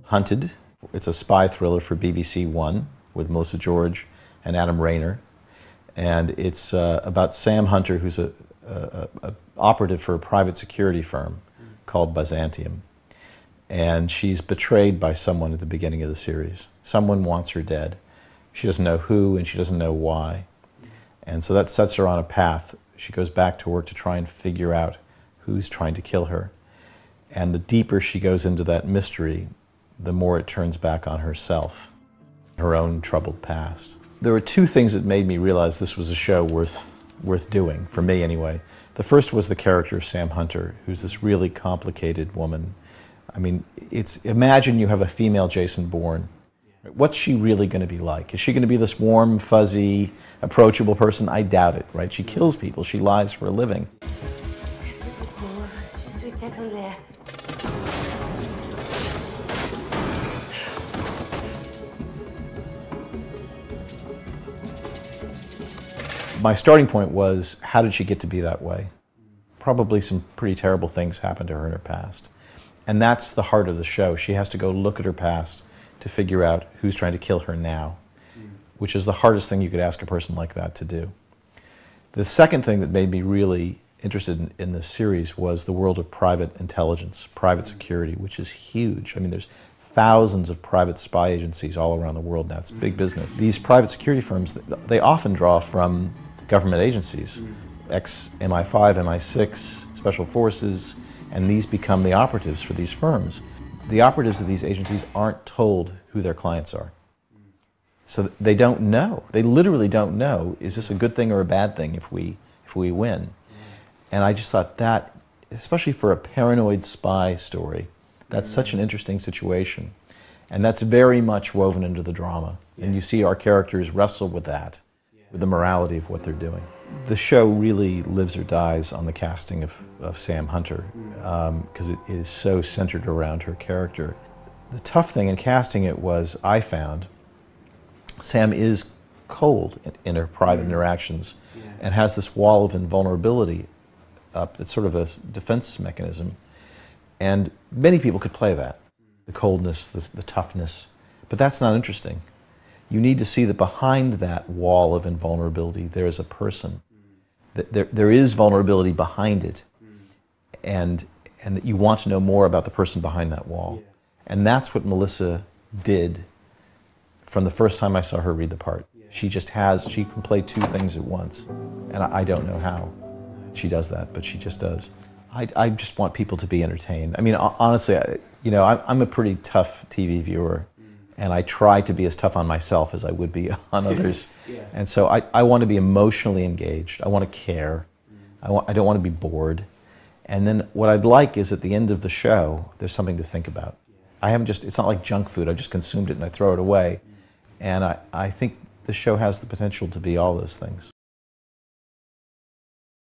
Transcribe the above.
Hunted. It's a spy thriller for BBC One with Melissa George and Adam Rayner. And it's about Sam Hunter, who's a operative for a private security firm called Byzantium. And she's betrayed by someone at the beginning of the series. Someone wants her dead. She doesn't know who, and she doesn't know why. And so that sets her on a path. She goes back to work to try and figure out who's trying to kill her. And the deeper she goes into that mystery, the more it turns back on herself, her own troubled past. There were two things that made me realize this was a show worth doing, for me anyway. The first was the character of Sam Hunter, who's this really complicated woman. I mean, imagine you have a female Jason Bourne. What's she really going to be like? Is she going to be this warm, fuzzy, approachable person? I doubt it, right? She kills people. She lies for a living. Merci beaucoup. Je suis tête en l'air. My starting point was, how did she get to be that way? Probably some pretty terrible things happened to her in her past. And that's the heart of the show. She has to go look at her past to figure out who's trying to kill her now, which is the hardest thing you could ask a person like that to do. The second thing that made me really interested in this series was the world of private intelligence, private security, which is huge. I mean, there's thousands of private spy agencies all around the world now. It's big business. These private security firms, they often draw from government agencies, ex-MI5, MI6, special forces, and these become the operatives for these firms. The operatives of these agencies aren't told who their clients are. So they don't know. They literally don't know, is this a good thing or a bad thing if we win? And I just thought that, especially for a paranoid spy story, that's such an interesting situation. And that's very much woven into the drama. And you see our characters wrestle with that, with the morality of what they're doing. The show really lives or dies on the casting of Sam Hunter, because it is so centered around her character. The tough thing in casting it was, I found, Sam is cold in her private interactions and has this wall of invulnerability up. It's sort of a defense mechanism. And many people could play that, the coldness, the toughness, but that's not interesting. You need to see that behind that wall of invulnerability, there is a person. There is vulnerability behind it, and that you want to know more about the person behind that wall. And that's what Melissa did from the first time I saw her read the part. She can play two things at once, and I don't know how she does that, but she just does. I just want people to be entertained. I mean, honestly, I'm a pretty tough TV viewer. And I try to be as tough on myself as I would be on others. And so I want to be emotionally engaged. I want to care. I don't want to be bored. And then what I'd like is at the end of the show, there's something to think about. It's not like junk food. I just consumed it and I throw it away. And I think the show has the potential to be all those things.